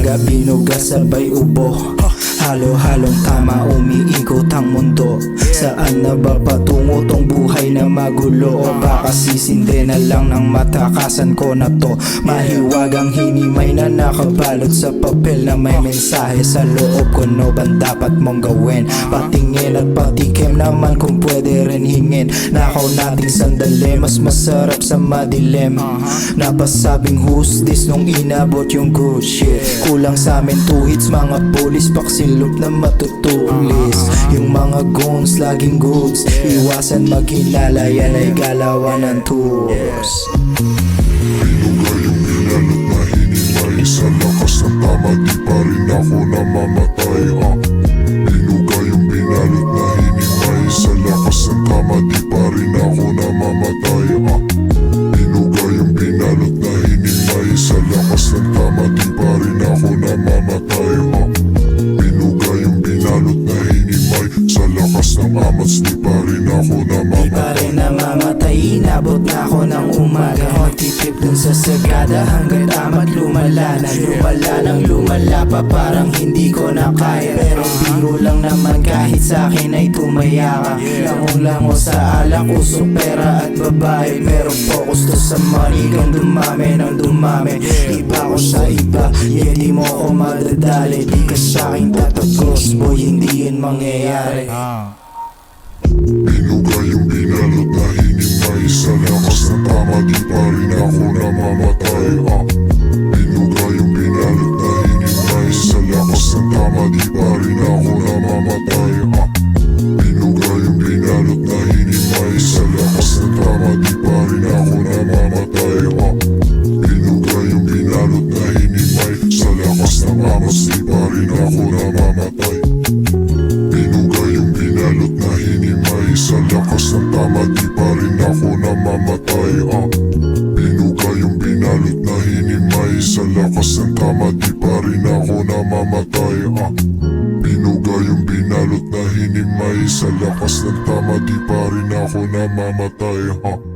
umaga, binuga sabay ubo. Halo-halong tama, umiikot ang mundo. Saan na ba patungo tong buhay na magulo? O baka sisindi na lang ng matakasan ko na to. Mahiwagang hinimay na nakabalot sa papel na may mensahe sa loob ko. No bang dapat mong gawin? Patingin at patikim naman kung pwede rin hingin. Nakaw nating sandali, mas masarap sa madilim. Napasabing who's this nung inabot yung good shit. Kulang sa amin 2 hits, mga pulis paksilop na matutulis. Yung mga goons laging goods, iwasan maghinala, yan ay galawan ng tours. Binuga yung binalot na hinimay, sa lakas ng tama di pa rin ako namamatay. Binuga yung binalot na hinimay, sa lakas ng tama di pa rin ako namamatay. Binuga yung binalot na hinimay, sa lakas ng tama di pa rin ako namamatay. Binuga yung binalot na hinimay, sa lakas ng amats di pa rin ako Di pa namamatay. rin namamatay, inabot na ako ng umaga. Magtitip dun sa sagada hanggang tamat lumala na. Lumala nang lumala pa, parang hindi ko na kaya. Pero biro lang naman kahit sa akin ay tumaya ka. Lango-lango sa alak, usok, pera at babae. Pero focus to sa money kang dumami ng dumami. Iba ko sa iba, yeah di mo ko madadali. Di ka sa'king tatagos, boy hindi yun mangyayari. Binuga yung binalot na hinimay, sa lakas ng tama di pa rin ako namamatay. Binuga yung binalot na hinimay, sa lakas ng tama di pa rin ako namamatay. Binuga yung binalot na hinimay, sa lakas ng tama di pa rin ako namamatay. Binuga yung binalot na hinimay, sa lakas ng amas di pa rin ako namamatay. Binuga yung binalot na hinimay, sa lakas ng tama di pa rin ako namamatay. Binuga yung binalot na hinimay, sa lakas ng tama di pa rin ako namamatay. Binuga yung binalot na hinimay, sa lakas ng tama di pa rin ako namamatay.